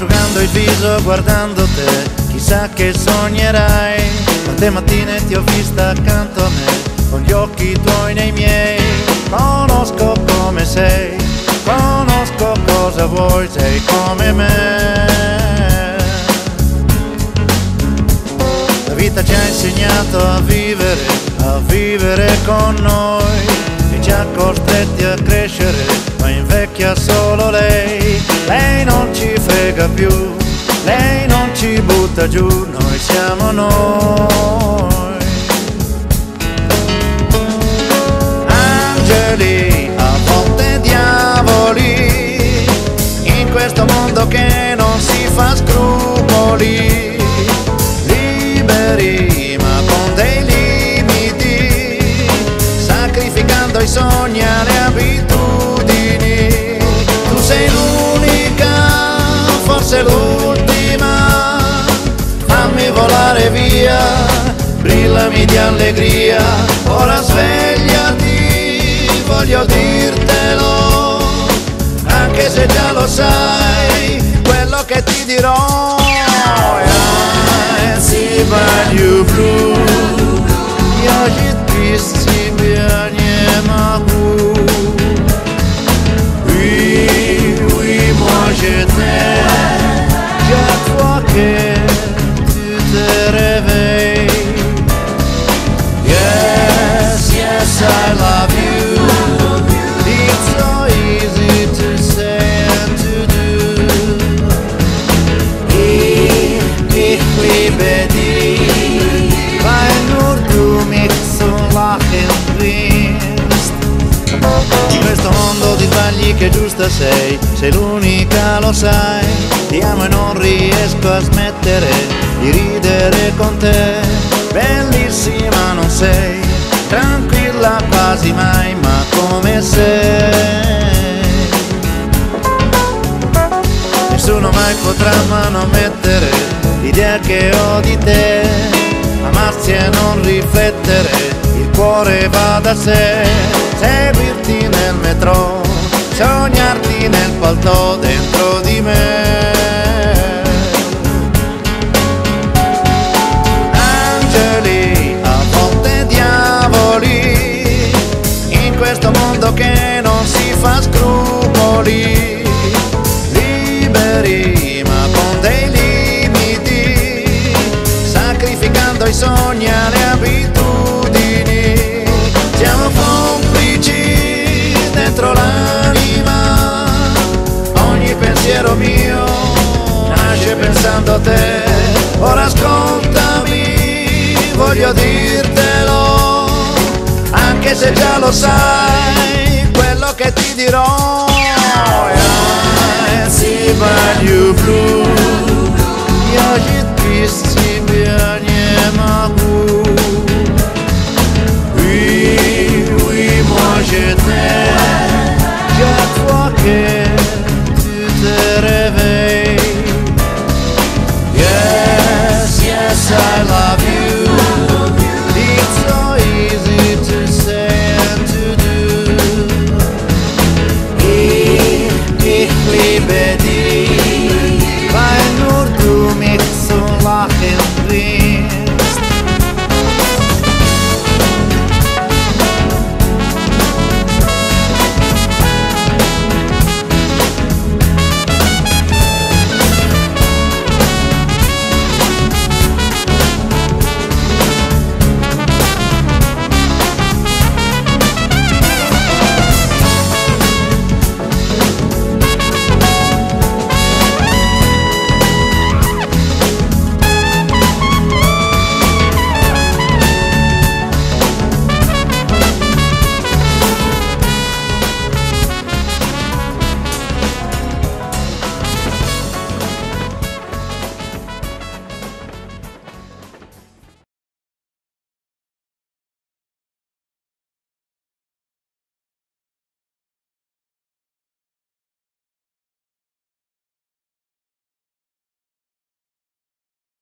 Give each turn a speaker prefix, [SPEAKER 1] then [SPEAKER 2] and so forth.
[SPEAKER 1] asciugando il viso guardando te, chissà che sognerai. Quante mattine ti ho vista accanto a me, con gli occhi tuoi nei miei. Conosco come sei, conosco cosa vuoi, sei come me. La vita ci ha insegnato a vivere con noi, e ci ha costretti a crescere, ma invecchia solo lei. Lei non ci frega più, lei non ci butta giù, noi siamo noi. Angeli, a volte diavoli, in questo mondo che non si fa scrupoli. Liberi ma con dei limiti, sacrificando i sogni alle abitudini. Tu sei l'unica, forse l'ultima, fammi volare via, brillami di allegria. Ora svegliati, voglio dirtelo, anche se già lo sai, quello che ti dirò. I see by you blue, я же без тебя не могу. Oui, moi je t'aime, chaque fois que tu te réveilles. Yes, I love you. It's so easy to say and to do. Ich liebe dich, weil nur du mich so lachen bringst. In questo mondo di sbagli che giusta sei l'unica, lo sai. Ti amo e non riesco a smettere di ridere con te. Bellissima non sei, tranquilla quasi mai, ma come sei. Nessuno mai potrà manomettere l'idea che ho di te. Amarsi e non riflettere, il cuore va da sé. Seguirti nel metro, sognarti nel palto dentro di me. Angeli, a volte diavoli, in questo mondo che non si fa scrupoli. Liberi ma con dei limiti, sacrificando i sogni alle abitudini. Siamo complici dentro l'anima, ogni pensiero mio nasce pensando a te. Ora ascoltami, voglio dirtelo, anche se già lo sai,